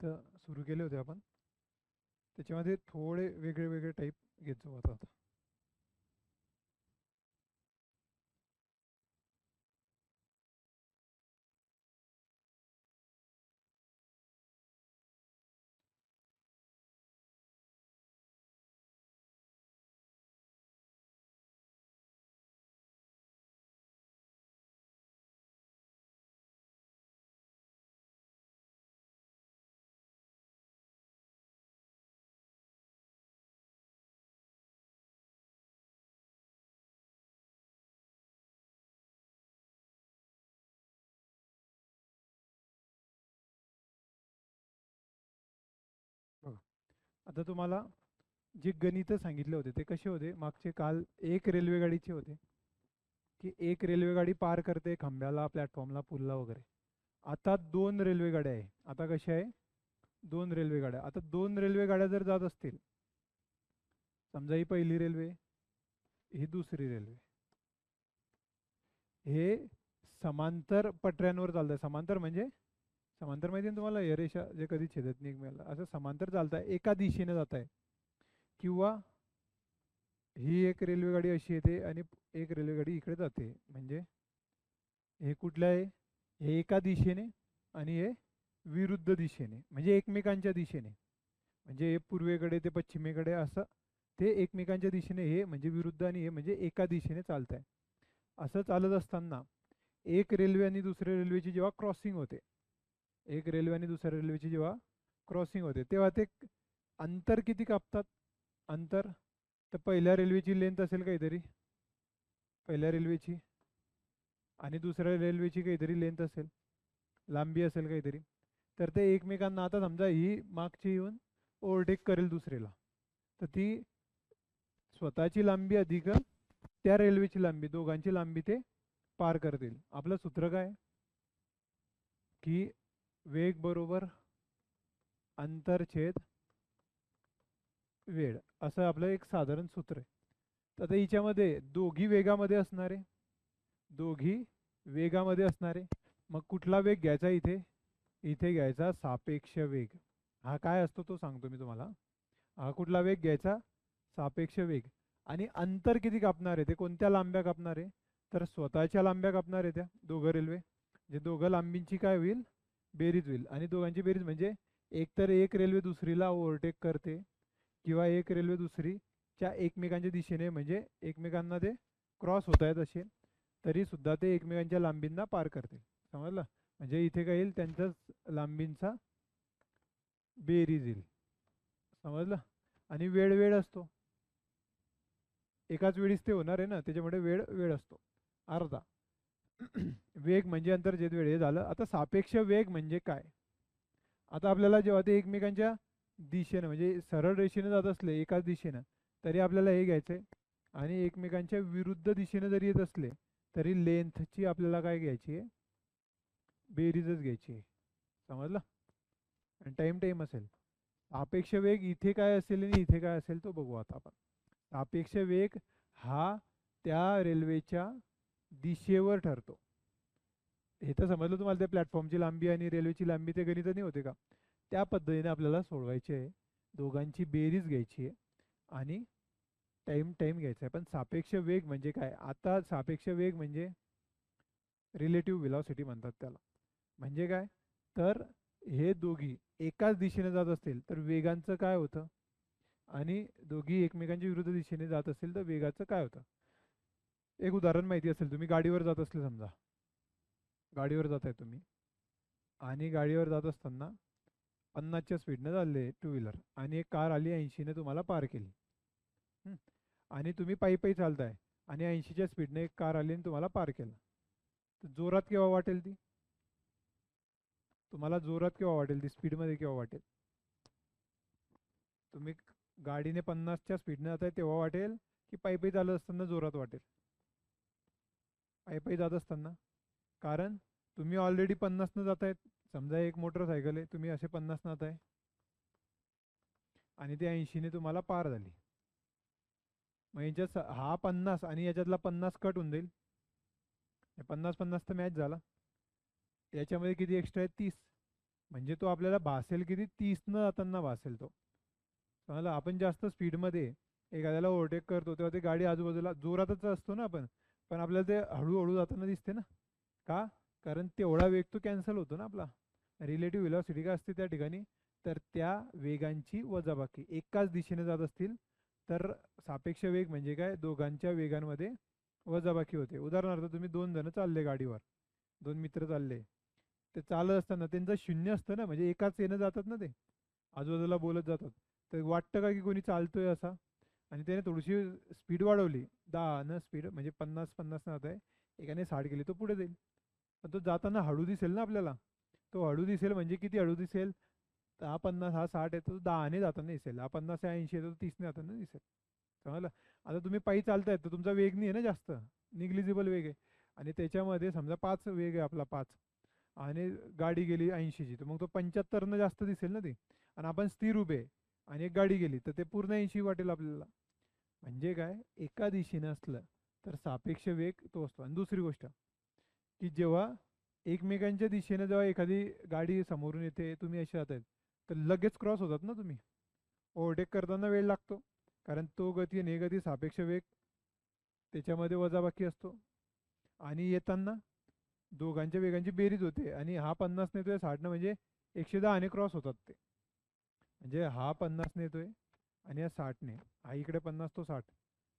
गणितं सुरू केले होते आपण, त्याच्यामध्ये थोडे वेगळे वेगळे टाईप घेत जाऊ आता. बघा, आता तुम्हाला जे गणितं सांगितले होते ते कसे होते मागचे, काल एक रेल्वे गाडीचे होते की एक रेल्वे गाडी पार करते खांब्याला, प्लॅटफॉर्मला, पुलला वगैरे. आता दोन रेल्वे गाड्या आहे. आता कशा आहे? दोन रेल्वे गाड्या. आता दोन रेल्वे गाड्या जर जात असतील, समजा ही पहिली रेल्वे, ही दुसरी रेल्वे, हे समांतर पटऱ्यांवर चालत आहे. समांतर म्हणजे, समांतर माहिती आहे तुम्हाला, हे रेषा जे कधी छेदत नाही एकमेकाला, असं समांतर चालत आहे, एका दिशेने जात आहे. किंवा ही एक रेल्वे गाडी अशी येते आणि एक रेल्वे गाडी इकडे जाते, म्हणजे हे कुठलं आहे? हे एका दिशेने आणि हे विरुद्ध दिशेने, म्हणजे एकमेकांच्या दिशेने. म्हणजे हे पूर्वेकडे ते पश्चिमेकडे असं ते एकमेकांच्या दिशेने, हे म्हणजे विरुद्ध आणि हे म्हणजे एका दिशेने चालत आहे. असं चालत असताना एक रेल्वे आणि दुसऱ्या रेल्वेची जेव्हा क्रॉसिंग होते, एक रेल्वे आणि दुसऱ्या रेल्वेची जेव्हा क्रॉसिंग होते, तेव्हा ते अंतर किती कापतात? अंतर, तर पहिल्या रेल्वेची लेंथ असेल काहीतरी, पहिल्या रेल्वेची, आणि दुसऱ्या रेल्वेची काहीतरी लेंथ असेल, लांबी असेल काहीतरी. तर ते एकमेकांना, आता समजा ही मागची येऊन ओव्हरटेक करेल दुसरीला, तर ती स्वतःची लांबी अधिक त्या रेल्वेची लांबी, दोघांची लांबी ते पार करतील. आपलं सूत्र काय? की वेग बरोबर अंतर छेद वेळ, असं आपलं एक साधारण सूत्र आहे. तर आता हिच्यामध्ये दोघी वेगामध्ये असणारे, दोघी वेगामध्ये असणारे, मग कुठला वेग घ्यायचा इथे? इथे घ्यायचा सापेक्ष वेग. हा काय असतो तो सांगतो मी तुम्हाला. हा कुठला वेग घ्यायचा? सापेक्ष वेग. आणि अंतर किती कापणार आहे? ते कोणत्या लांब्या कापणार आहे? तर स्वतःच्या लांब्या कापणार आहे त्या दोघं रेल्वे. जे दोघं लांबींची काय होईल? बेरीज होईल. आणि दोघांची बेरीज म्हणजे एकतर एक रेल्वे दुसरीला ओव्हरटेक करते, किंवा एक रेल्वे दुसरीच्या एकमेकांच्या दिशेने, म्हणजे एकमेकांना ते क्रॉस होत आहेत असे, तरी सुद्धा ते एकमेकांच्या लांबींना पार करते. समजलं? म्हणजे इथे काय येईल? त्यांच्याच लांबींचा बेरीज येईल. समजलं? आणि वेळ वेळ असतो, एकाच वेळीच ते होणार आहे ना, त्याच्यामुळे वेळ वेळ असतो अर्धा. वेग म्हणजे अंतर छेद वेळ, हे झालं. आता सापेक्ष वेग म्हणजे काय? आता आपल्याला जेव्हा ते एकमेकांच्या दिशेनं, म्हणजे सरळ रेषेने जात असले एकाच दिशेनं, तरी आपल्याला हे घ्यायचंय. आणि एकमेकांच्या विरुद्ध दिशेने जरी येत असले तरी लेंथची आपल्याला काय घ्यायची आहे? बेरीजच घ्यायची आहे. समजलं? आणि टाइम टाइम असेल. सापेक्ष वेग इथे काय असेल आणि इथे काय असेल तो बघू आता आपण. सापेक्ष वेग हा त्या रेल्वेच्या दिशेवर ठरतो. हे तर समजलं तुम्हाला, त्या प्लॅटफॉर्मची लांबी आणि रेल्वेची लांबी ते गणित नाही होते का? त्या पद्धतीने आपल्याला सोडवायचे आहे. दोघांची बेरीज घ्यायची आहे आणि टाइम टाइम घ्यायचा आहे. पण सापेक्ष वेग म्हणजे काय? आता सापेक्ष वेग म्हणजे रिलेटिव्ह व्हेलॉसिटी म्हणतात त्याला. म्हणजे काय? तर हे दोघी एकाच दिशेने जात असतील तर वेगांचं काय होतं, आणि दोघी एकमेकांच्या विरुद्ध दिशेने जात असतील तर वेगाचं काय होतं? एक उदाहरण माहिती असेल, तुम्ही गाडीवर जात असले, समजा गाडीवर जात आहे तुम्ही, आणि गाडीवर जात असताना 50च्या स्पीडनं चालले टू व्हीलर, आणि एक कार आली 80ने तुम्हाला पार केली. आणि तुम्ही पायी पायी चालताय आणि 80च्या स्पीडने एक कार आली आणि तुम्हाला पार केलं. तर जोरात केव्हा वाटेल ती? तुम्हाला जोरात केव्हा वाटेल ती? स्पीडमध्ये केव्हा वाटेल? तुम्ही गाडीने 50च्या स्पीडने जाताय तेव्हा वाटेल, की पायी पायी चालत असताना जोरात वाटेल? पायी पायी जात असताना. कारण तुम्ही ऑलरेडी 50 जातायत. समजा एक मोटरसायकल आहे, तुम्ही असे 50 जात आहे आणि ती 80ने तुम्हाला पार झाली. मग याच्यात हा 50 आणि याच्यातला 50 कट होऊन जाईल. 50 50 तर मॅच झाला. याच्यामध्ये किती एक्स्ट्रा आहे? 30. म्हणजे तो आपल्याला भासेल किती, 30 न जाताना भासेल तो. समजलं, आपण जास्त स्पीडमध्ये एखाद्याला ओव्हरटेक करतो तेव्हा ती गाडी आजूबाजूला जोरातच असतो ना आपण, पण आपल्याला ते हळूहळू जाताना दिसते ना. का? कारण तेवढा वेग तो कॅन्सल होतो ना आपला. रिलेटिव्ह व्हेलॉसिटी काय असते त्या ठिकाणी, तर त्या वेगांची वजाबाकी. एकाच दिशेने जात असतील तर सापेक्ष वेग म्हणजे काय, दोघांच्या वेगांमध्ये वजाबाकी होते. उदाहरणार्थ तुम्ही दोन जण चालले गाडीवर, दोन मित्र चालले, ते चालत असताना त्यांचं शून्य असतं ना, म्हणजे एकाच येणं जातात ना ते, आजूबाजूला बोलत जातात. तर वाटतं का की कोणी चालतोय असा, आणि त्याने थोडीशी स्पीड वाढवली, 10 न स्पीड म्हणजे 50 न जात आहे, एकाने 60 केली, तो पुढे जाईल. पण तो जाताना हळू दिसेल ना आपल्याला. तो हळू दिसेल म्हणजे किती हळू दिसेल, तर हा 50 हा 60 आहे, तो 10ने जाताना दिसेल. हा 50 आहे 80 आहे, तो 30ने जाताना दिसेल. समजलं. आता तुम्ही पायी चालतायत तर तुमचा वेग नाही आहे ना जास्त, निग्लिजिबल वेग आहे. आणि त्याच्यामध्ये समजा 5 वेग आहे आपला, 5, आणि गाडी गेली 80ची, तर मग तो 75 जास्त दिसेल ना ते. आणि आपण स्थिर उभे आणि एक गाडी गेली तर ते पूर्ण 80 वाटेल आपल्याला. म्हणजे काय, एका दिशेने असलं तर सापेक्ष वेग तो असतो. आणि दुसरी गोष्ट की जेव्हा एकमेकांच्या दिशेने जेव्हा एखादी गाडी समोरून येते, तुम्ही असे जात आहेत, तर लगेच क्रॉस होतात ना तुम्ही. ओव्हरटेक करताना वेळ लागतो, कारण तो गती आणि हे गती सापेक्ष वेग त्याच्यामध्ये वजाबाकी असतो. आणि येताना दोघांच्या वेगांची बेरीज होते, आणि हा 50 नेतोय 60 म्हणजे 110 क्रॉस होतात ते. म्हणजे हा 50 नेतोय आणि या 60 हा इकडे 50 तो 60,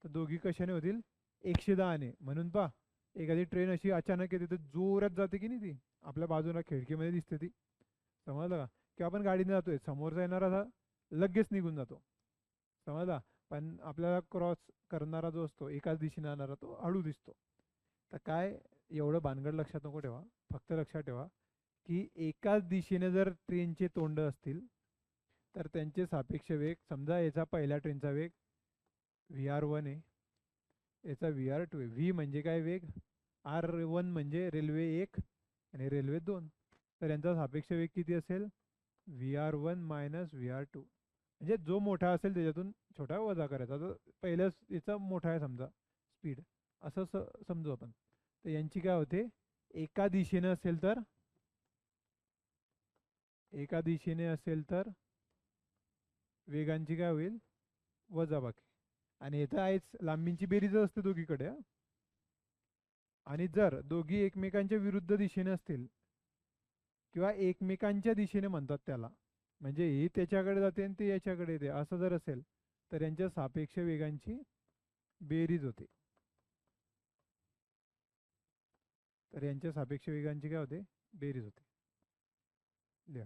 तर दोघी कशाने होतील, 110. म्हणून पा, एखादी ट्रेन अशी अचानक येते तर जोरात जाते की नाही ती, आपल्या बाजूला खिडकीमध्ये दिसते ती. समजलं का? की आपण गाडीने जातोय, समोरचा येणारा असा लगेच निघून जातो. समजला. पण आपल्याला क्रॉस करणारा जो असतो, एकाच दिशेने जाणारा, तो हळू दिसतो. तर काय, एवढं भानगड लक्षात नको ठेवा. फक्त लक्षात ठेवा की एकाच दिशेने जर ट्रेनचे तोंड असतील तर त्यांचे सापेक्ष वेग, समजा याचा पहिल्या ट्रेनचा वेग VR1 आहे, याचा VR2 आहे. व्ही म्हणजे काय वेग, R1 म्हणजे रेल्वे 1 आणि रेल्वे 2. तर यांचा सापेक्ष वेग किती असेल, VR1 मायनस VR2. म्हणजे जो मोठा असेल त्याच्यातून छोटा वजा करायचा. तर पहिल्याच याचा मोठा आहे समजा स्पीड, असं समजू आपण. तर यांची काय होते, एका दिशेने असेल तर, एका दिशेने असेल तर वेगांची काय होईल, वजाबाकी. आणि इथं आहेच लांबींची बेरीज असते दोघीकडे हा. आणि जर दोघी एकमेकांच्या विरुद्ध दिशेने असतील, किंवा एकमेकांच्या दिशेने म्हणतात त्याला, म्हणजे ही त्याच्याकडे जाते आणि ते याच्याकडे येते, असं जर असेल तर यांच्या सापेक्ष वेगांची बेरीज होते. तर यांच्या सापेक्ष वेगांची काय होते, बेरीज होते. लिहा.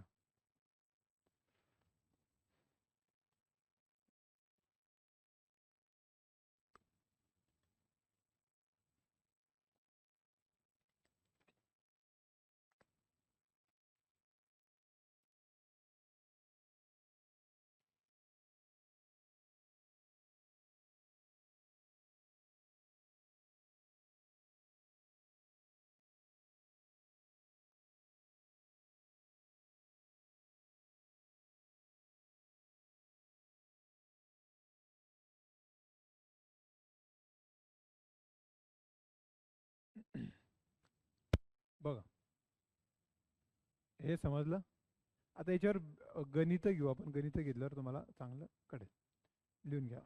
बघा, हे समजलं. आता याच्यावर गणित घेऊ आपण. गणित घेतल्यावर तुम्हाला चांगलं कळेल. लिहून घ्या.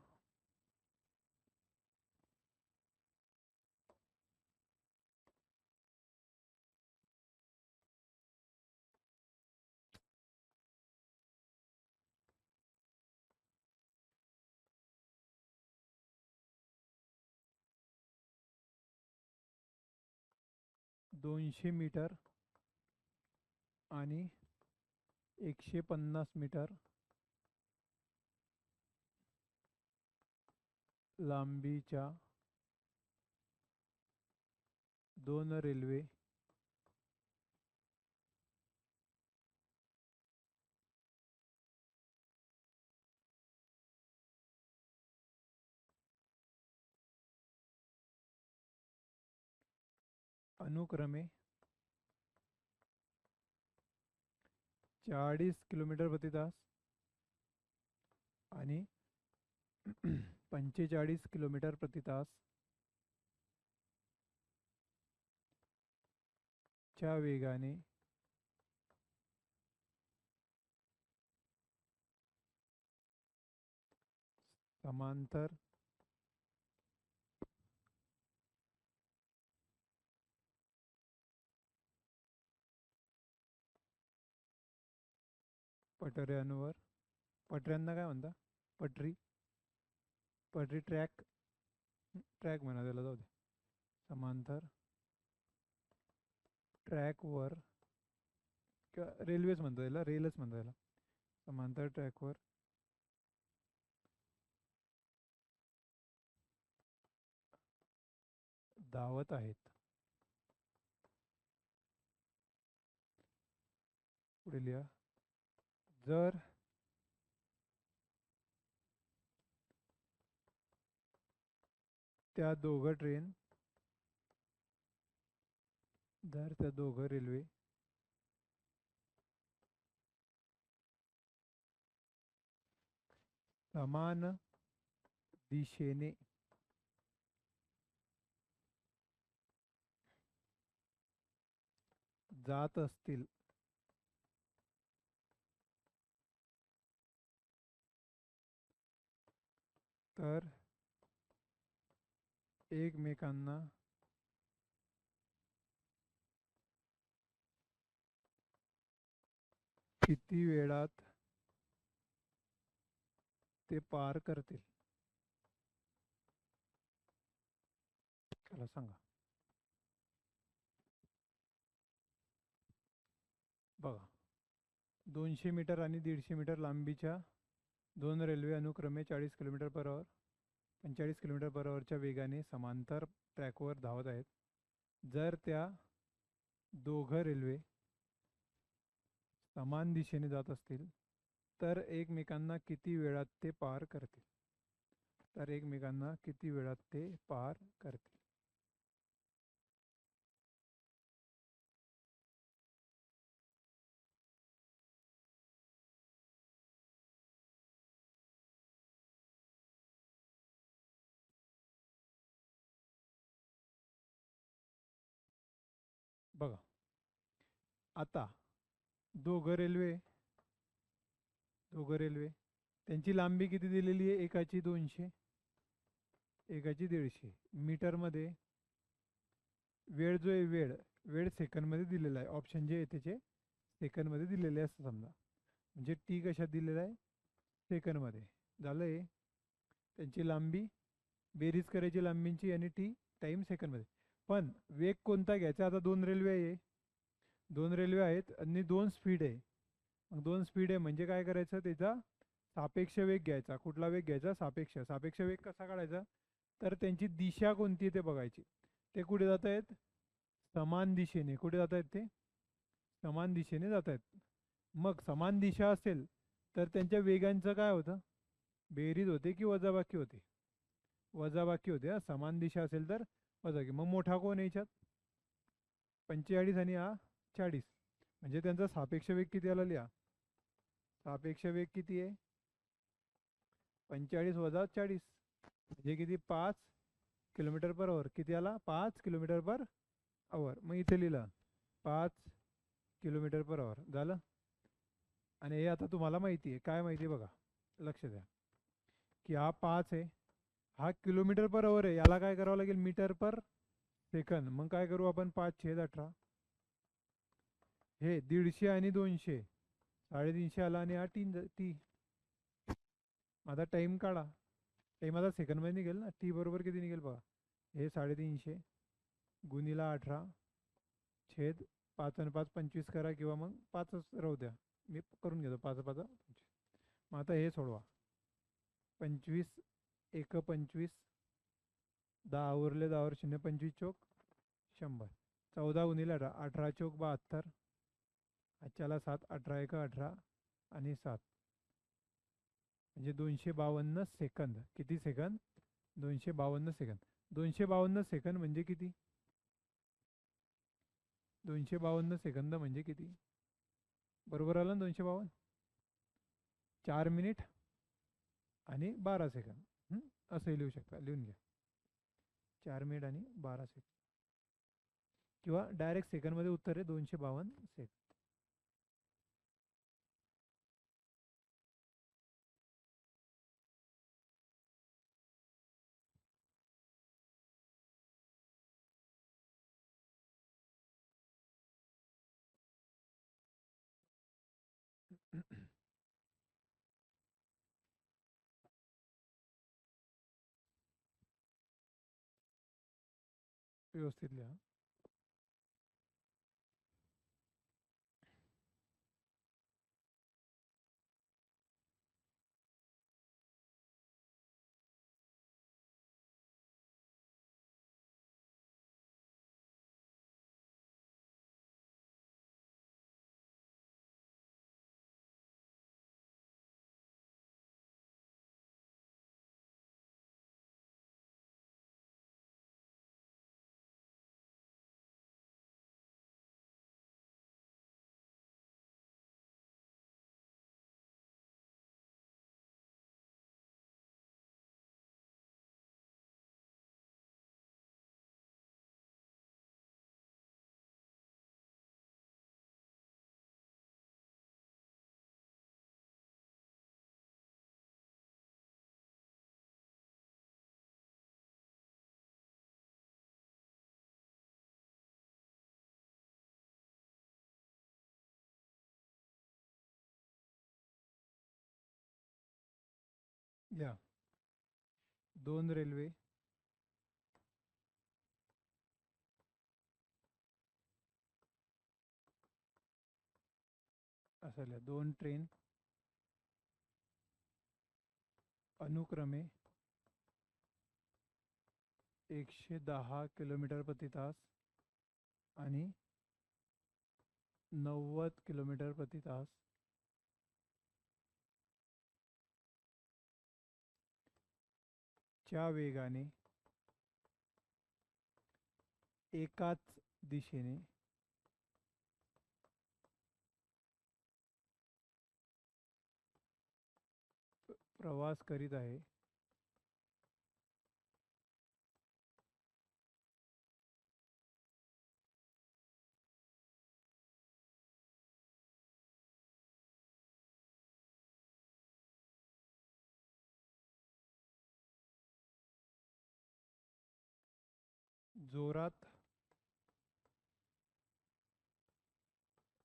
200 मीटर आणि 150 मीटर लांबीच्या दोन रेल्वे अनुक्रमे 40 किलोमीटर प्रति तास आणि 45 किलोमीटर प्रति तास च्या वेगाने समांतर पटऱ्यांवर, पटऱ्यांना काय म्हणता, पटरी, पटरी ट्रॅक, ट्रॅक म्हणा त्याला, जाऊ दे. समांतर ट्रॅकवर किंवा रेल्वेच म्हणता याला, रेलच म्हणता याला, समांतर ट्रॅकवर धावत आहेत. पुढे लिहा, जर त्या दोघं ट्रेन, जर त्या दोघं रेल्वे समान दिशेने जात असतील तर एकमेकांना किती वेळात ते पार करतील, चला सांगा. बघा, 200 मीटर आणि 150 मीटर लांबीच्या दोन रेल्वे अनुक्रमे 40 किलोमीटर पर आवर 45 किलोमीटर पर आवरच्या वेगाने समांतर ट्रॅकवर धावत आहेत. जर त्या दोघं रेल्वे समान दिशेने जात असतील तर एकमेकांना किती वेळात ते पार करतील, तर एकमेकांना किती वेळात ते पार करतील. बघा, आता दोघं रेल्वे त्यांची लांबी किती दिलेली आहे, एकाची 200 एकाची 150. मीटरमध्ये वेळ जो आहे, वेळ सेकंदमध्ये दिलेला आहे. ऑप्शन जे आहे त्याचे सेकंदमध्ये दिलेले असं समजा, म्हणजे टी कशात दिलेला आहे, सेकंदमध्ये. झालं आहे त्यांची लांबी, बेरीज करायची लांबींची आणि टी टाईम सेकंदमध्ये. पण वेग कोणता घ्यायचा, आता दोन रेल्वे आहे, दोन रेल्वे आहेत आणि दोन स्पीड आहे. मग दोन स्पीड आहे म्हणजे काय करायचं, त्याचा सापेक्ष वेग घ्यायचा. कुठला वेग घ्यायचा, सापेक्ष. सापेक्ष वेग कसा काढायचा, तर त्यांची दिशा कोणती ते बघायची. ते कुठे जात आहेत, समान दिशेने. कुठे जात आहेत ते, समान दिशेने जात आहेत. मग समान दिशा असेल तर त्यांच्या वेगांचं काय होतं, बेरीज होते की वजाबाकी होते, वजाबाकी होते. समान दिशा असेल तर वजाबाकी. मग मोठा कोण आहे याच्यात, 45 आणि हा 40, म्हणजे त्यांचा सापेक्ष वेग किती आला, लिहा. सापेक्ष वेग किती आहे, 45 वजा 40 म्हणजे किती, 5 किलोमीटर पर आवर. किती आला, 5 किलोमीटर पर आवर. मग इथे लिहिलं 5 किलोमीटर पर आवर. झालं. आणि हे आता तुम्हाला माहिती आहे, काय माहिती आहे बघा, लक्ष द्या, की हा 5 आहे, हा किलोमीटर पर आवर आहे. याला काय करावं लागेल, मीटर पर सेकंद. मग काय करू आपण, 5/18. हे 150 आणि 200 350 आला आणि हा टी. आता टाइम काढा, टाइम आता सेकंदमध्ये निघेल ना. टी बरोबर किती निघेल बघा, हे 350 गुणीला 18 छेद 5 आणि 5 25 करा, किंवा मग 5च राहू द्या, मी करून घेतो 5 5 25. मग आता हे सोडवा, 25 1 25, 10 उरले, 10 0 25 चोक 100. 14 गुणीला 18, 18 चोक 72, आजच्याला 7, 18 1 18 आणि 7, म्हणजे 252 सेकंद. किती सेकंद, 252 सेकंद. 252 सेकंद म्हणजे किती, 252 सेकंद म्हणजे किती, बरोबर आलं ना 252. 4 मिनिट आणि 12 सेकंद. असं लिहू शकता, लिहून घ्या, 4 मिनिट आणि 12 सेकंद. किंवा डायरेक्ट सेकंदमध्ये उत्तर आहे 252 सेकंद. व्यवस्थित लिहा. लिहा. 2 रेल्वे असं लिहा. 2 ट्रेन अनुक्रमे 110 किलोमीटर प्रति तास आणि 90 किलोमीटर प्रति तास च्या वेगाने एकाच दिशेने प्रवास करीत आहे. जोरात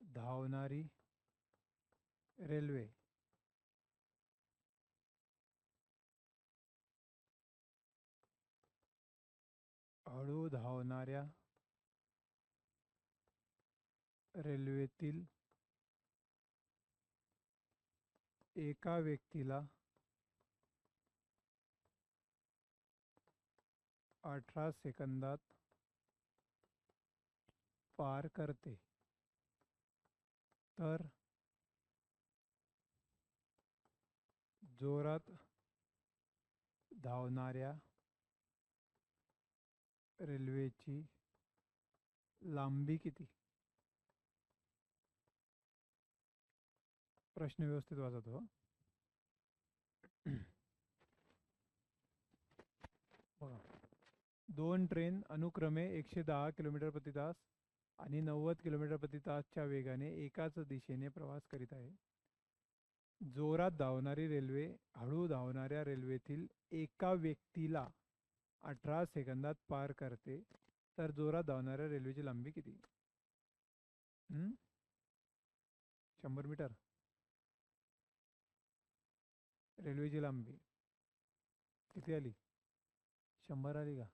धावणारी रेल्वे हळू धावणाऱ्या रेल्वेतील एका व्यक्तीला 18 सेकंदात पार करते. तर जोरात धावणाऱ्या रेल्वेची लांबी किती? प्रश्न व्यवस्थित वाचतो. बघा. 2 ट्रेन अनुक्रमे 110 किलोमीटर प्रति तास आणि 90 किलोमीटर प्रति तासच्या वेगाने एकाच दिशेने प्रवास करीत आहे. जोरात धावणारी रेल्वे हळू धावणाऱ्या रेल्वेतील एका व्यक्तीला 18 सेकंदात पार करते. तर जोरात धावणाऱ्या रेल्वेची लांबी किती? 100 मीटर रेल्वेची लांबी किती आली? 100 आली का?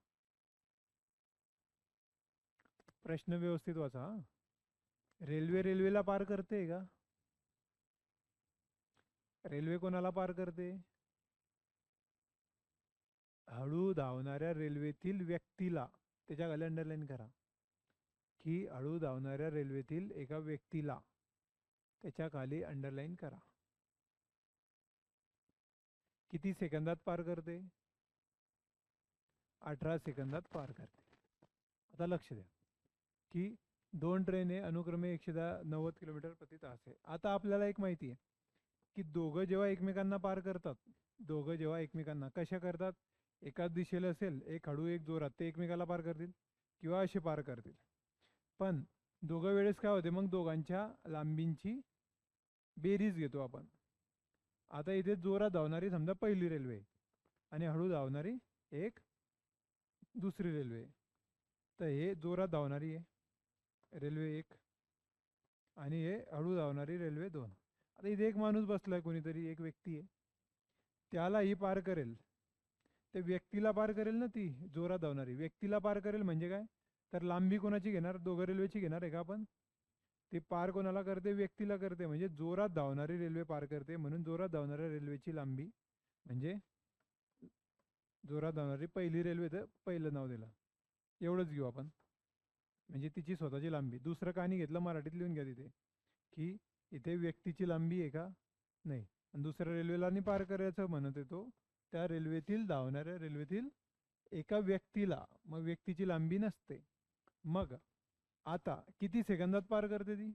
प्रश्न व्यवस्थित वाचा. रेल्वे रेल्वेला पार करते का? रेल्वे कोणाला पार करते? हळू धावणाऱ्या रेल्वेतील व्यक्तीला. त्याच्या खाली अंडरलाईन करा की हळू धावणाऱ्या रेल्वेतील एका व्यक्तीला. त्याच्या खाली अंडरलाईन करा. किती सेकंदात पार करते? 18 सेकंदात पार करते. आता लक्ष द्या की 2 ट्रेन अनुक्रमे 190 किलोमीटर प्रति तास आहे. आता आपल्याला एक माहिती आहे की दोघं जेव्हा एकमेकांना पार करतात, दोघं जेव्हा एकमेकांना कशा करतात? एकाच दिशेला असेल, एक हळू एक जोरात, ते एकमेकाला पार करतील किंवा असे पार करतील. पण दोघं वेळेस काय होते? मग दोघांच्या लांबींची बेरीज घेतो आपण. आता इथे जोरात धावणारी समजा पहिली रेल्वे आणि हळू धावणारी एक दुसरी रेल्वे. तर हे जोरात धावणारी आहे रेल्वे 1 आणि हे हळू धावणारी रेल्वे 2. आता इथे एक माणूस बसलाय, कोणीतरी एक व्यक्ती आहे, त्याला ही पार करेल. ते व्यक्तीला पार करेल ना, ती जोरात धावणारी व्यक्तीला पार करेल म्हणजे काय? तर लांबी कोणाची घेणार? दोघं रेल्वेची घेणार आहे का आपण? ते पार कोणाला करते? व्यक्तीला करते. म्हणजे जोरात धावणारी रेल्वे पार करते, म्हणून जोरात धावणाऱ्या रेल्वेची लांबी म्हणजे जोरात धावणारी पहिली रेल्वे, तर पहिलं नाव दिलं. एवढंच घेऊ आपण, म्हणजे तिची स्वतःची लांबी. दुसरं कहाणी घेतलं मराठीत लिहून घ्या तिथे, की इथे व्यक्तीची लांबी आहे का? नाही. आणि दुसऱ्या रेल्वेला नाही पार करायचं म्हणत येतो, त्या रेल्वेतील धावणाऱ्या रेल्वेतील एका व्यक्तीला, मग व्यक्तीची लांबी नसते. मग आता किती सेकंदात पार करते ती?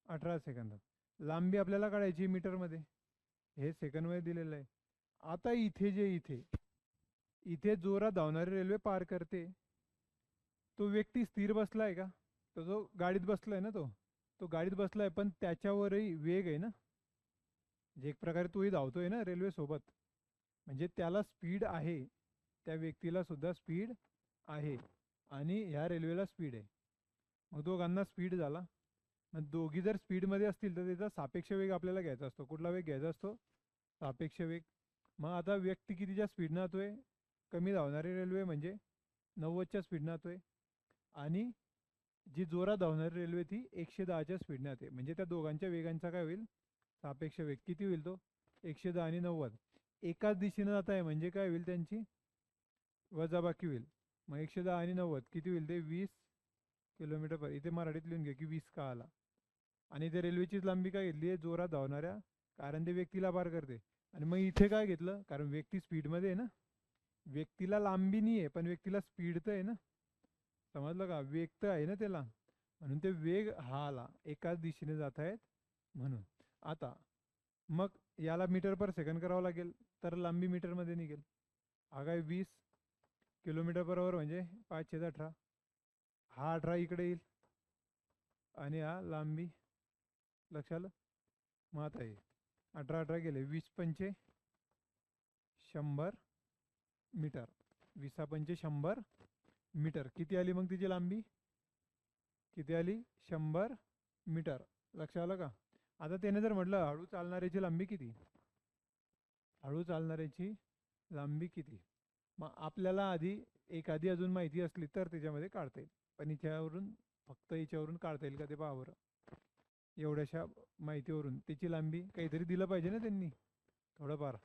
18 सेकंदात. लांबी आपल्याला काढायची मीटरमध्ये, हे सेकंदमध्ये दिलेलं आहे. आता इथे इथे जोरात धावणारी रेल्वे पार करते, तो व्यक्ती स्थिर बसलाय का? तो जो गाडीत बसलाय ना, तो गाडीत बसलाय, पण त्याच्यावरही वेग आहे ना, म्हणजे एक प्रकारे तोही धावतोय ना रेल्वे सोबत, म्हणजे त्याला स्पीड आहे, त्या व्यक्तीला सुद्धा स्पीड आहे, आणि ह्या रेल्वेला स्पीड आहे. मग दोघांना स्पीड झाला. मग दोघी जर स्पीडमध्ये असतील तर त्याचा सापेक्ष वेग आपल्याला घ्यायचा असतो. कुठला वेग घ्यायचा असतो? सापेक्ष वेग. मग आता व्यक्ती कितीच्या स्पीडनं जातोय? कमी धावणारी रेल्वे म्हणजे 90च्या स्पीडनं जातोय, आणि जी जोरात धावणारी रेल्वे ती 110च्या स्पीडने जाते. म्हणजे त्या दोघांच्या वेगांचा काय होईल? सापेक्ष वेग. किती होईल तो? 110 आणि 90. एकाच दिशेने जात आहे म्हणजे काय होईल? त्यांची वजाबाकी होईल. मग 110 आणि 90 किती होईल? ते 20 किलोमीटर पर. इथे मराठीत लिहून घ्या की 20 का आला. आणि इथे रेल्वेचीच लांबी काय घेतली आहे? जोरात धावणाऱ्या, कारण ते व्यक्तीला पार करते. आणि मग इथे काय घेतलं? कारण व्यक्ती स्पीडमध्ये आहे ना, व्यक्तीला लांबी नाही आहे, पण व्यक्तीला स्पीड तर आहे ना. समजलं का? वेग तर आहे ना त्याला, म्हणून ते वेग हा आला, एकाच दिशेने जात आहेत म्हणून. आता मग याला मीटर पर सेकंड करावं लागेल, तर लांबी मीटरमध्ये निघेल. हा काय 20 किलोमीटर पर आवर म्हणजे 5/18. हा 18 इकडे येईल, आणि हा लांबी, लक्षात आलं? मग आता हे 18 गेले, 20×5 100 मीटर. 20×5 100 मीटर. किती आली मग तिची लांबी? किती आली? 100 मीटर. लक्षात आलं का? आता त्याने जर म्हटलं हळू चालणाऱ्याची लांबी किती, हळू चालणाऱ्याची लांबी किती, मग आपल्याला आधी एखादी अजून माहिती असली तर त्याच्यामध्ये काढता येईल. पण हिच्यावरून, फक्त हिच्यावरून काढता येईल का ते पहा बरं. एवढ्याशा माहितीवरून त्याची लांबी काहीतरी दिलं पाहिजे ना त्यांनी, थोडंफार.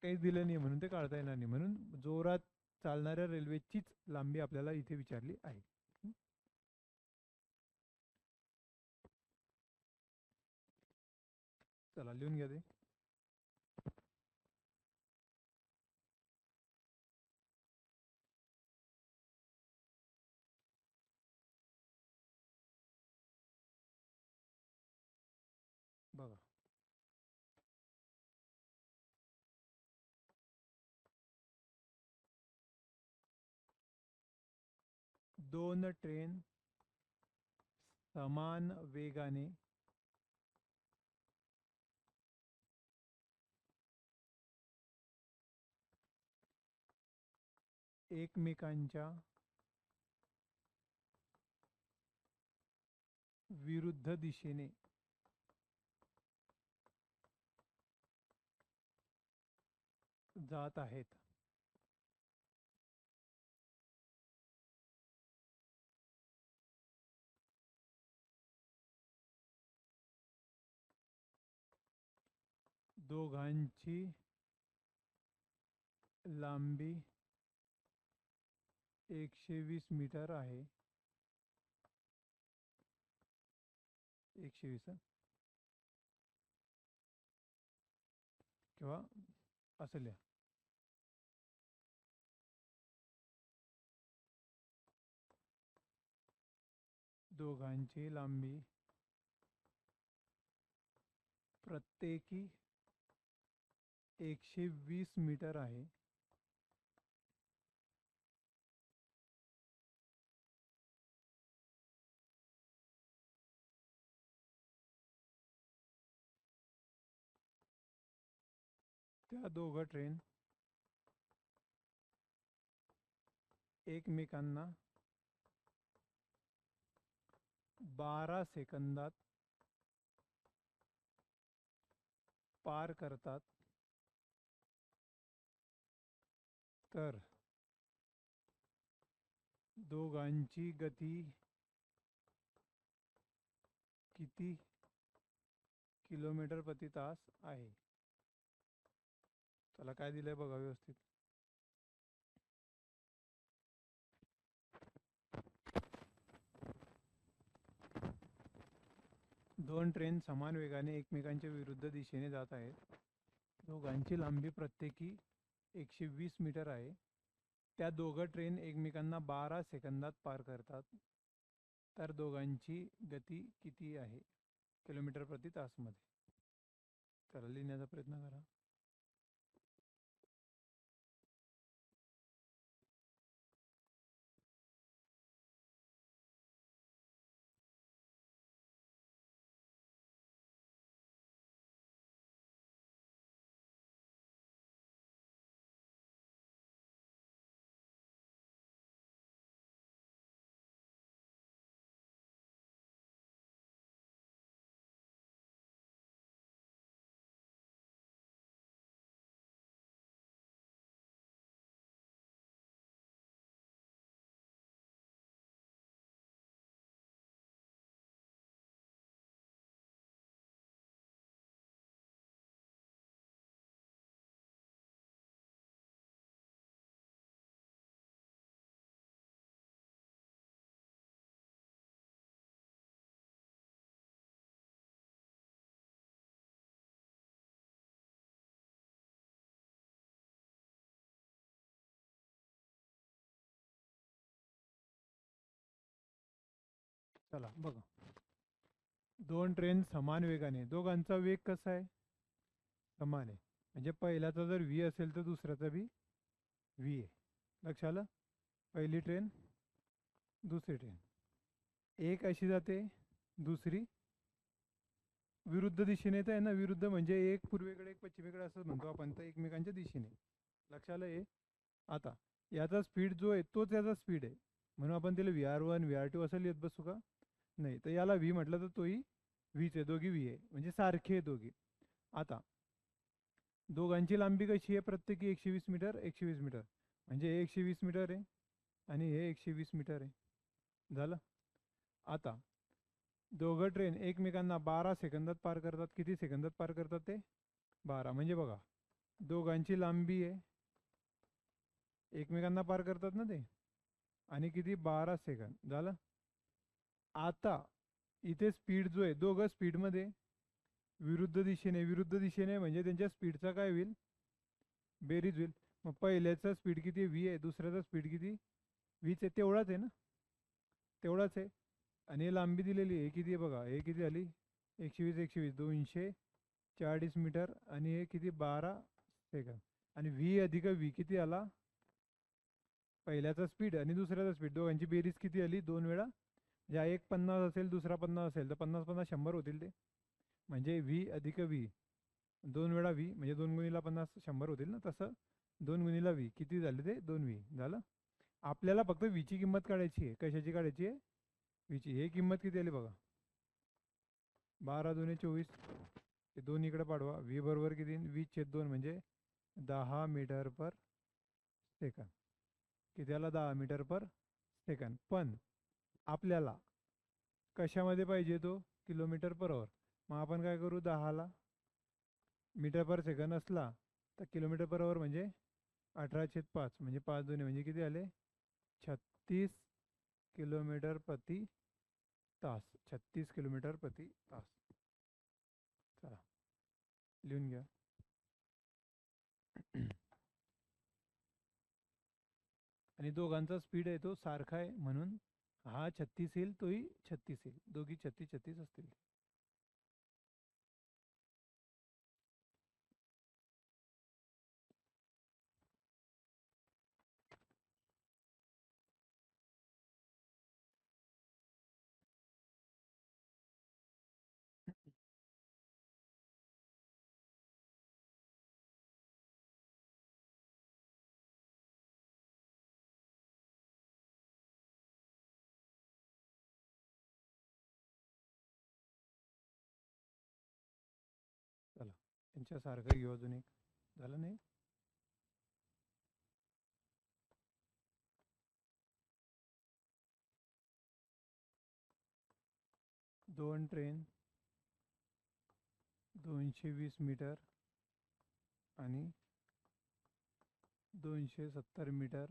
काहीच दिलं नाही म्हणून ते काढता येणार नाही. म्हणून जोरात चालणाऱ्या रेल्वेचीच लांबी आपल्याला इथे विचारली आहे. चला लिहून घ्या ते. बघा, दोन ट्रेन समान वेगाने एकमेकांच्या विरुद्ध दिशेने जात आहेत. दोघांची लांबी 120 मीटर आहे. 120 किंवा असं लिहा. दोघांची लांबी प्रत्येकी 120 मीटर आहे. त्या दोघं ट्रेन एकमेकांना 12 सेकंदात पार करतात. तर दोघांची गती किती किलोमीटर प्रति तास आहे. त्याला काय दिलंय बघा व्यवस्थित. दोन ट्रेन समान वेगाने एकमेकांच्या विरुद्ध दिशेने जात आहेत. दोघांची लांबी प्रत्येकी 120 मीटर आहे. त्या दोघं ट्रेन एकमेकांना 12 सेकंदात पार करतात. तर दोघांची गती किती आहे किलोमीटर प्रति तासमध्ये. त्याला लिहिण्याचा प्रयत्न करा. चला बघा. दोन ट्रेन समान वेगाने, दोघांचा वेग कसा आहे, समान आहे. म्हणजे पहिल्याचा जर व्ही असेल तर दुसऱ्याचा बी व्ही आहे. लक्ष आलं. पहिली ट्रेन दुसरी ट्रेन, एक अशी जाते दुसरी विरुद्ध दिशेने. तर आहे ना, विरुद्ध म्हणजे एक पूर्वेकडे एक पश्चिमेकडे असं म्हणतो आपण, तर एकमेकांच्या दिशेने. लक्ष आलं हे. आता याचा स्पीड जो आहे तोच याचा स्पीड आहे, म्हणून आपण त्याला VR1 VR2 असं लिहित बसू का, नाही. तर याला व्ही म्हटलं तर तोही व्हीच आहे, दोघी व्ही आहे, म्हणजे सारखे आहे दोघी. आता दोघांची लांबी कशी आहे, प्रत्येकी 120 मीटर 120 मीटर, म्हणजे हे 120 मीटर आहे आणि हे 120 मीटर आहे. झालं. आता दोघं ट्रेन एकमेकांना 12 सेकंदात पार करतात. किती सेकंदात पार करतात ते, 12. म्हणजे बघा, दोघांची लांबी आहे, एकमेकांना पार करतात ना ते, आणि किती, 12 सेकंद. झालं. आता इथे स्पीड जो आहे, दोघं स्पीडमध्ये विरुद्ध दिशेने, विरुद्ध दिशेने म्हणजे त्यांच्या स्पीडचा काय होईल, बेरीज होईल. मग पहिल्याचा स्पीड किती, व्ही आहे, दुसऱ्याचा स्पीड किती, व्हीच आहे, तेवढाच आहे ना, तेवढाच आहे. आणि हे लांबी दिलेली आहे किती आहे बघा, हे किती आली, 120 120 240 मीटर, आणि हे किती, 12 सेकंद. आणि व्ही अधिक व्ही किती आला, पहिल्याचा स्पीड आणि दुसऱ्याचा स्पीड, दोघांची बेरीज किती आली, 2 वेळा. ज्या एक 50 असेल दुसरा 50 असेल तर 50 50 100 होतील ते. म्हणजे व्ही अधिक व्ही, 2 वेळा व्ही म्हणजे 2 गुणीला 50 100 होतील ना. तसं 2 गुणीला व्ही किती झाले ते, 2 व्ही झालं. आपल्याला फक्त व्हीची किंमत काढायची आहे. कशाची काढायची आहे, व्हीची. हे किंमत किती आली बघा, 12 दुणे 24. ते 2 इकडे पाडवा. व्ही बरोबर किती, 20/2 म्हणजे 10 मीटर पर सेकंद. किती आला, 10 मीटर पर सेकंद. पण आपल्याला कशामध्ये पाहिजे तो, किलोमीटर पर आवर. मग आपण काय करू, 10ला मीटर पर सेकंद असला तर किलोमीटर पर आवर म्हणजे 18/5, म्हणजे 5 दुणे म्हणजे किती आले, 36 किलोमीटर प्रति तास. 36 किलोमीटर प्रति तास. चला लिहून घ्या. आणि दोघांचा स्पीड आहे तो सारखा आहे, म्हणून हा 36 येईल, तोही 36 येईल, दोघी 36 36 असतील. चला यांच्यासारखं घेऊ अजून एक. झालं नाही. 2 ट्रेन 220 मीटर आणि 270 मीटर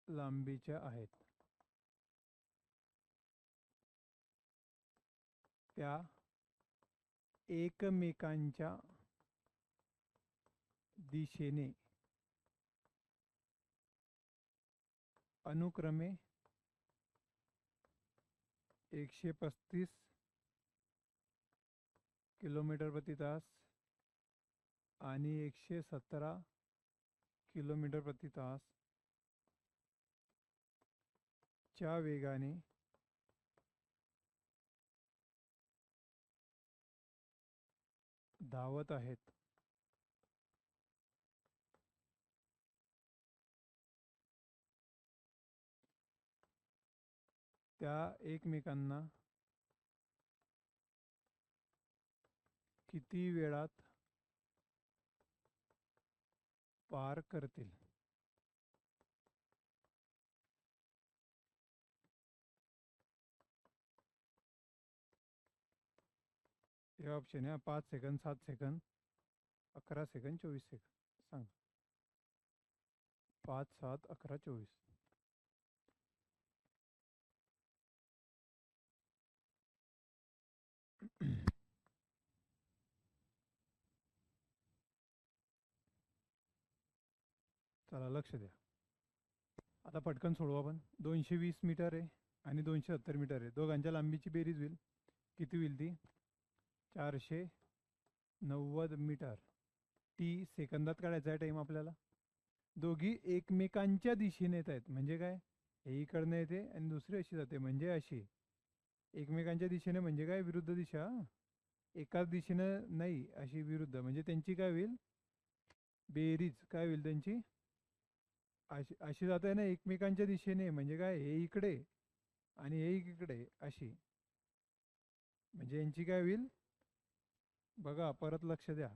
लांबीच्या आहेत. त्या एकमेकांच्या दिशेने अनुक्रमे 135 किलोमीटर प्रति तास आणि 117 किलोमीटर प्रति तास च्या वेगाने धावत आहेत. त्या एकमेकांना किती वेळात पार करतील? हे ऑप्शन आहे 5 सेकंद, 7 सेकंद, 11 सेकंद, 24 सेकंद. सांग. 5, 7, 11, 24. चला लक्ष द्या. आता पटकन सोडवू आपण. 220 मीटर आहे आणि 270 मीटर आहे. दोघांच्या लांबीची बेरीज होईल. किती होईल ती? 490 मीटर. टी सेकंदात काढायचा आहे टाईम आपल्याला. दोघी एकमेकांच्या दिशेने येत आहेत म्हणजे काय? हे इकडनं येते आणि दुसरी अशी जाते म्हणजे अशी. एकमेकांच्या दिशेने म्हणजे काय? विरुद्ध दिशा. एकाच दिशेनं नाही, अशी विरुद्ध. म्हणजे त्यांची काय होईल? बेरीज काय होईल त्यांची? अशी अशी जात आहे ना एकमेकांच्या दिशेने. म्हणजे काय? हे इकडे आणि हे इकडे अशी. म्हणजे यांची काय होईल? बघा परत लक्ष द्या.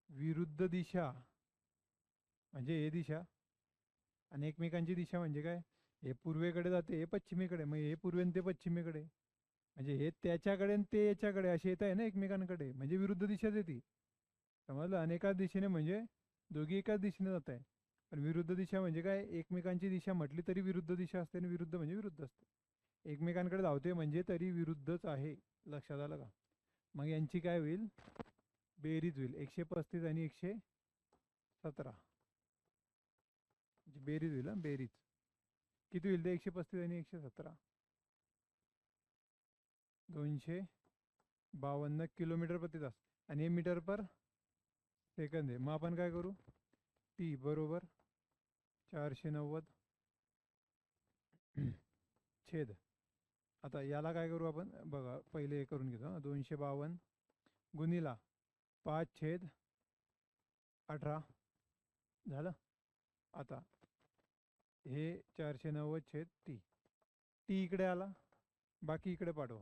विरुद्ध दिशा म्हणजे हे दिशा आणि एकमेकांची दिशा म्हणजे काय? हे पूर्वेकडे जाते, हे पश्चिमेकडे. मग हे पूर्वेन ते पश्चिमेकडे. म्हणजे हे त्याच्याकडे आणि ते याच्याकडे असे येत आहे ना एकमेकांकडे. म्हणजे विरुद्ध दिशाच येते. समजलं? अनेकाच दिशेने म्हणजे दोघी एकाच दिशेने जात आहे. पण विरुद्ध दिशा म्हणजे काय? एकमेकांची दिशा म्हटली तरी विरुद्ध दिशा असते आणि विरुद्ध म्हणजे विरुद्ध असते. एकमेकांकडे धावते म्हणजे तरी विरुद्धच आहे. लक्षात आलं का? मग यांची काय होईल? बेरीज होईल 135 आणि 117. बेरीज होईल. बेरीज किती होईल ते? 135 आणि 117. 252 किलोमीटर प्रति तास आणि हे मीटर पर सेकंद आहे. मग आपण काय करू? टी बरोबर 490 छेद. आता याला काय करू आपण? बघा पहिले हे करून घेतो. 252 गुणिला 5/18 झालं. आता हे 490 छेद टी. टी इकडे आला, बाकी इकडे पाठवा.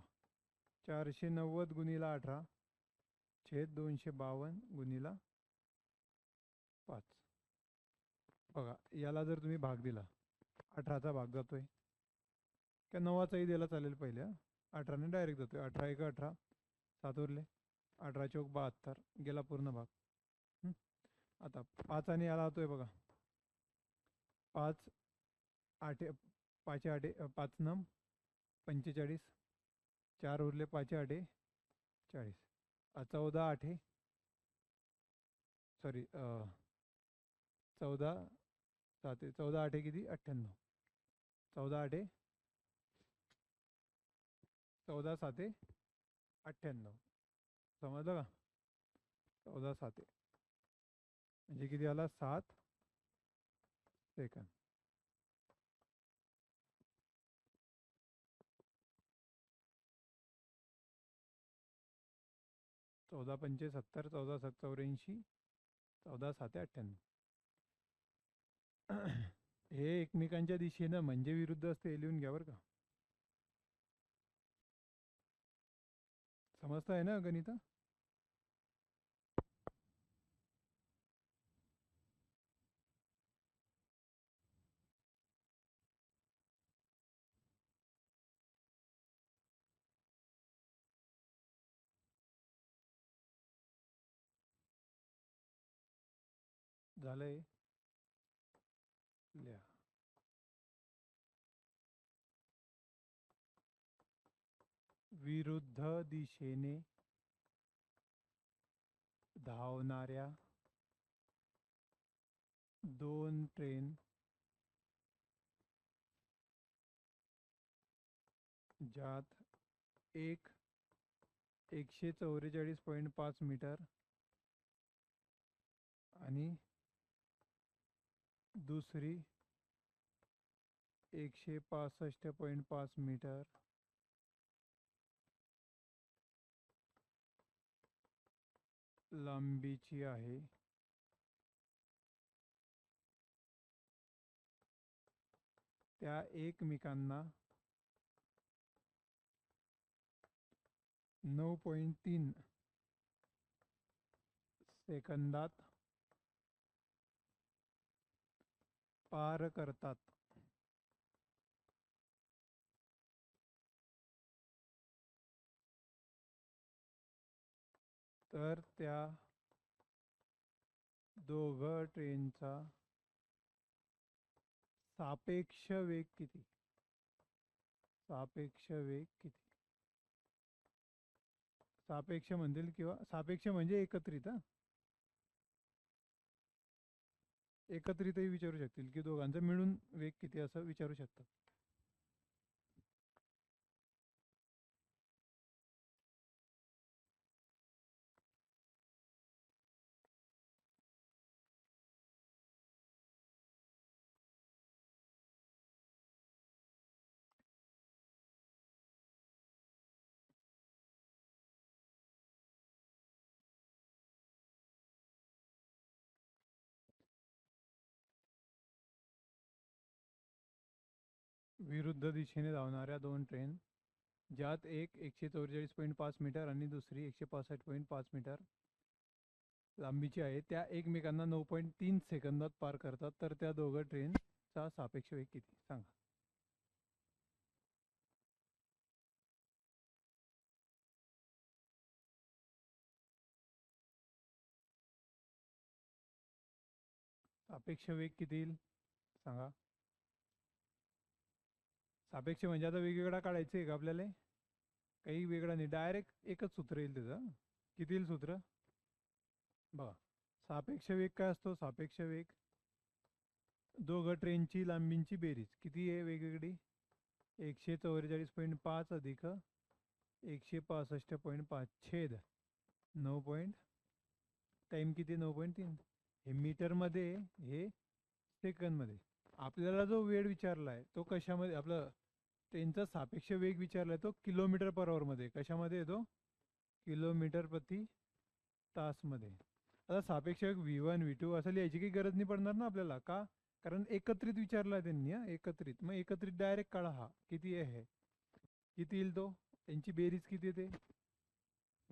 490 गुणिला 18 छेद 252 गुणिला 5. बघा याला जर तुम्ही भाग दिला, 18चा भाग जातोय का 9चाही दिला चालेल पहिले. 18ने डायरेक्ट जातोय. 18 1 18, 7 उरले. 18 चौक 72 गेला पूर्ण भाग. आता 5 आणि याला होतोय बघा. 5 8 5 8 5 9 45, 4 उरले. 5 8 40. 14 8 सॉरी 14 7 14 8 किती? 98. 14 8 14 7 98. समजलं का? 14 7 म्हणजे किती आला? 7 सेकंद. चौदा 5 70, 14 7 84, 14 7 98. हे एकमेकांच्या दिशेनं म्हणजे विरुद्ध असते. हे लिहून घ्या बरं का. समजत आहे ना गणित? झालंय, लिहा. विरुद्ध दिशेने धावणाऱ्या दोन ट्रेन ज्यात एक 144.5 मीटर आणि दुसरी 165.5 मीटर लांबीची आहे, त्या एकमेकांना 9.3 सेकंदात पार करतात. तर त्या दोघं ट्रेनचा सापेक्ष वेग किती? सापेक्ष वेग किती? सापेक्ष म्हणतील किंवा सापेक्ष म्हणजे एकत्रित. एकत्रितही विचारू शकतील की दोघांचा मिळून वेग किती असं विचारू शकतात. विरुद्ध दिशेने धावणाऱ्या दोन ट्रेन ज्यात एक 144.5 मीटर आणि दुसरी 165.5 मीटर लांबीची आहे, त्या एकमेकांना 9.3 सेकंदात पार करतात. तर त्या दोघं ट्रेनचा सापेक्ष वेग किती सांगा. सापेक्ष वेग किती येईल सांगा. सापेक्ष म्हणजे आता वेगवेगळा काढायचं आहे का आपल्याला? काही वेगळा नाही, डायरेक्ट एकच सूत्र येईल त्याचं. किती येईल सूत्र बघा. सापेक्ष वेग काय असतो? सापेक्ष वेग दोघं ट्रेनची लांबींची बेरीज किती आहे वेगवेगळी? 144.5 अधिक 165.5 छेद 9. टाइम किती? 9.3. हे मीटरमध्ये, हे सेकंदमध्ये. आपल्याला जो वेळ विचारला आहे तो कशामध्ये? आपलं ट्रेनचा सापेक्ष वेग विचारला आहे तो किलोमीटर पर आवर मध्ये. कशामध्ये येतो? किलोमीटर प्रति तासमध्ये. आता सापेक्ष वेग V1 V2 असं लिहायची काही गरज नाही पडणार ना आपल्याला. का? कारण एकत्रित विचारला आहे त्यांनी. एकत्रित, मग एकत्रित डायरेक्ट काढा. हा किती आहे? किती येईल तो? त्यांची बेरीज किती येते?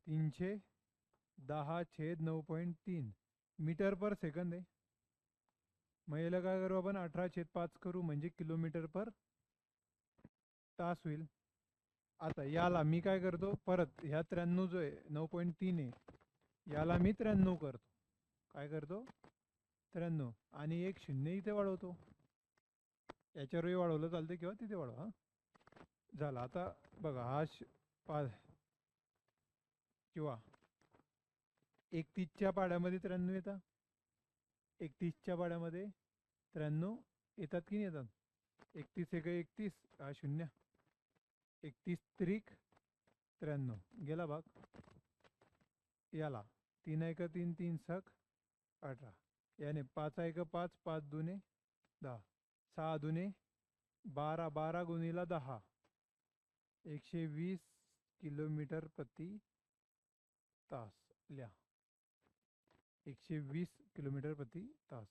310 छेद 9.3 मीटर पर सेकंद आहे. मग याला काय करू आपण? 18/5 करू, म्हणजे किलोमीटर पर तास होईल. आता याला मी काय करतो, परत ह्या 93 जो आहे 9.3 आहे, याला मी 93 करतो. काय करतो? 93 आणि एक शून्य इथे वाढवतो. याच्यावरही वाढवलं चालते किंवा तिथे वाढवा. झाला. आता बघा, हा 5 किंवा 31च्या पाड्यामध्ये 93 येतात. 31च्या पाड्यामध्ये 93 येतात की नाही येतात? 31 एक 31, हा शून्य. 31 त्रिक 93 गेला भाग. याला 3 1 3 3 सक 18, याने 5 1 5 5 दुने 10, 6 दुने 12, 12 गुणिला 10, 120 किलोमीटर प्रति तास. लिहा 120 किलोमीटर प्रति तास.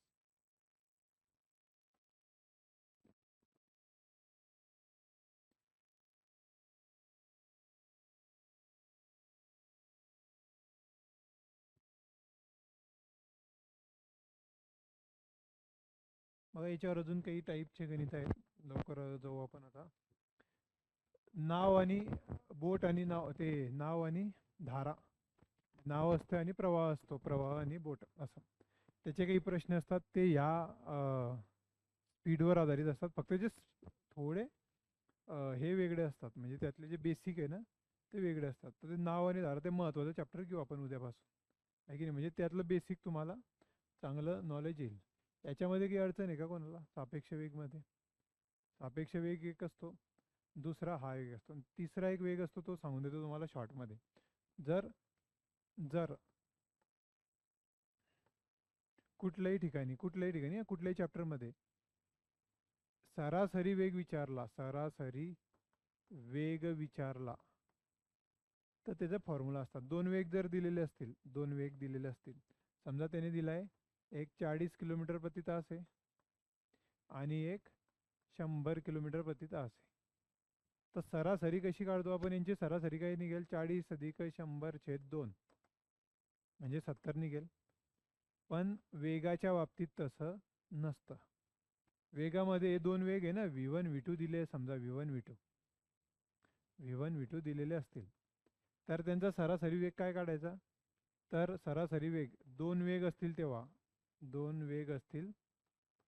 मग याच्यावर अजून काही टाईपचे गणित आहेत, लवकर जाऊ आपण आता. नाव आणि बोट आणि नाव, ते नाव आणि धारा. नाव असते आणि प्रवाह असतो, प्रवाह आणि बोट असं. त्याचे काही प्रश्न असतात ते ह्या स्पीडवर आधारित असतात, फक्त जे थोडे हे वेगळे असतात, म्हणजे त्यातले जे बेसिक आहे ना ते वेगळे असतात. तर ते नाव आणि धारा ते महत्त्वाचं चॅप्टर घेऊ आपण उद्यापासून, आहे की नाही. म्हणजे त्यातलं बेसिक तुम्हाला चांगलं नॉलेज येईल. याच्यामध्ये काही अडचण आहे का कोणाला? सापेक्ष वेगमध्ये सापेक्ष वेग एक असतो, दुसरा हा एक असतो, आणि तिसरा एक वेग असतो, तो सांगून देतो तुम्हाला शॉर्टमध्ये. जर जर कुठल्याही चॅप्टरमध्ये सरासरी वेग विचारला, सरासरी वेग विचारला, तर त्याचा फॉर्म्युला असतात. दोन वेग दिलेले असतील, समजा त्याने दिलाय एक 40 किलोमीटर प्रति तास आहे आणि एक 100 किलोमीटर प्रति तास आहे. तर सरासरी कशी काढतो आपण? यांची सरासरी काय निघेल? 40 अधिक 100/2 म्हणजे 70 निघेल. पण वेगाच्या बाबतीत तसं नसतं. वेगामध्ये दोन वेग आहे ना, V1 V2 दिले, समजा V1 V2 दिलेले असतील, तर त्यांचा सरासरी वेग काय काढायचा? तर सरासरी वेग दोन वेग असतील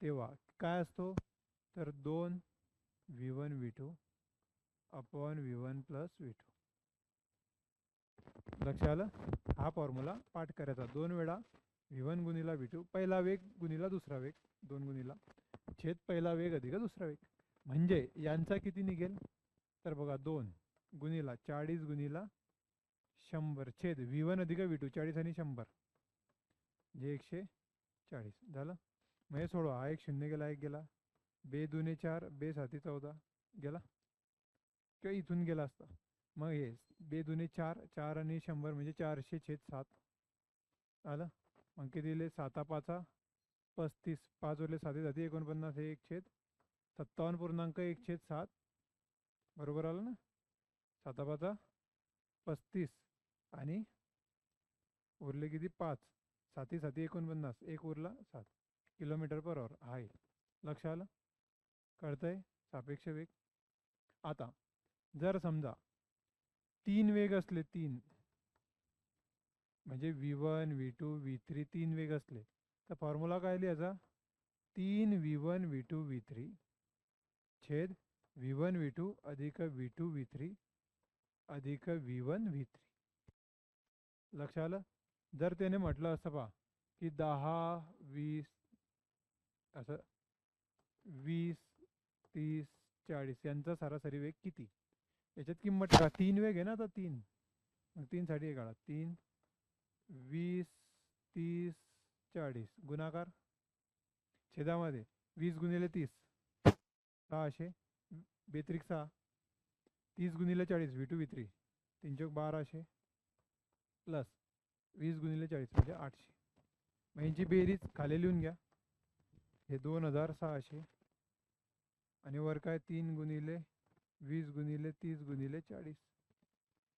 तेव्हा काय असतो? तर 2 V1 V2 upon V1 plus V2. लक्षात आलं? हा फॉर्म्युला पाठ करायचा. 2 वेळा V1 गुणिला V2, पहिला वेग गुणिला दुसरा वेग, 2 गुणिला छेद पहिला वेग अधिक दुसरा वेग, म्हणजे यांचा किती निघेल? तर बघा 2 गुणिला 40 गुणिला 100 छेद V1 अधिक V2, 40 आणि 100 जे 140 झालं. मग हे सोडवा, हा एक शून्य गेला, एक गेला, 2 दूने 4, 2 7 14 गेला, किंवा इथून गेला असता. मग हे 2 दूने 4, 4 आणि 100 म्हणजे 400 छेद 7 आलं. मग किती दिले? 7×5 = 35, 5 उरले 7 जाती 49, हे 1/57.1/7 बरोबर आलं ना. 7×5 = 35 आणि उरले किती? 5, 7 7 49, एक उरला 7 km/h. हा आहे. लक्ष आलं? कळतंय सापेक्ष वेग? आता जर समजा 3 वेग असले, म्हणजे V1 V2 V3 3 वेग असले, तर फॉर्म्युला काय लिहायचा? 3 V1 V2 V3 छेद V1 V2 अधिक V2 V3 अधिक V1 V3. लक्ष आलं? जर त्याने म्हटलं असं पहा की 10 20 असं 20 30 40 यांचा सरासरी वेग किती, याच्यात किंमत टाका. 3 वेग आहे ना, आता 3, मग 3 साठी हे काढा. 3 20 30 40 गुणाकार छेदामध्ये 20 गुणिले 30 600, बेत्रिक 6, 30 गुणिले 40 V2 V3 3×1200 प्लस 20 गुणिले 40 म्हणजे 800. मग यांची बेरीज खाली लिहून घ्या. हे 2600 आणि वर काय 3 गुणिले 20 गुणिले 30 गुणिले 40.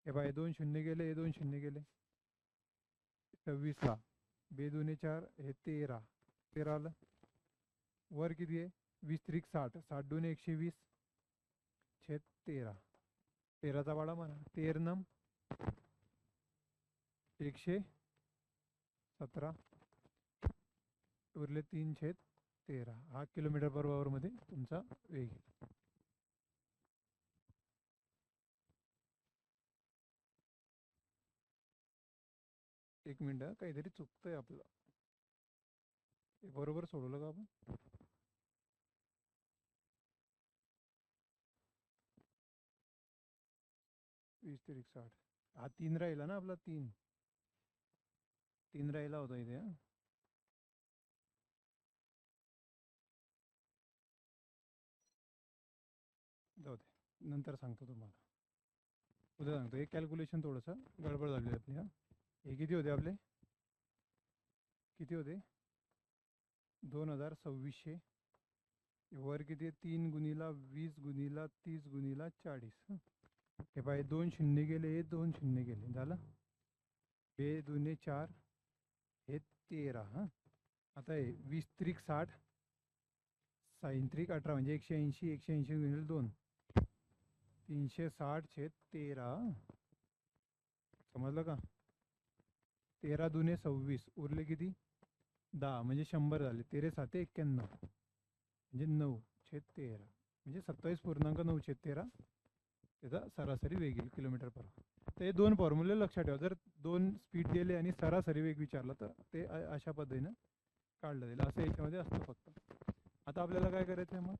हे बाय 2 शून्य गेले, हे 2 शून्य गेले, 26 ला 2 दूने 4, हे 13 आलं. वर किती आहे? 20 त्रिक 60, 60 दूने 120 छेद 13, 13चा वाडा म्हणा, 13 117 उरले 3/13. हा km/h मध्ये तुमचा वेग आहे. एक मिनिट, काहीतरी चुकतंय आपलं. बरोबर सोडवलं का आपण? 20 त्रिक 60, हा 3 राहिला ना आपला, 3 राहिला होता इथे. जाऊ दे, नंतर सांगतो तुम्हाला, उद्या सांगतो. एक कॅल्क्युलेशन थोडंसं गडबड झाली आपली. हा, हे किती होते आपले? किती होते? 2600. वर किती? 3 गुणिला 20 गुणिला 30 गुणिला 40. हे पाय 2 शून्य गेले, हे 2 शून्य गेले, झालं. 2 दूने 4, हे 13. हां, आता हे 20 त्रिक 60, 6 त्रिक 18 म्हणजे 180, 180 गुणिले 2 360 छेद 13. समजलं का? 13 दूने 26 उरले किती? 10 म्हणजे 100 झाले. 13 साते 91 म्हणजे 9/13 म्हणजे 27.9/13 त्याचा सरासरी वेग येईल किलोमीटर पर आवर. तर हे दोन फॉर्म्युले लक्षात ठेवा. जर दोन स्पीड दिले आणि सरासरी वेग विचारला तर ते अशा पद्धतीनं काढलं जाईल. असं याच्यामध्ये असतं फक्त. आता आपल्याला काय करायचं आहे मग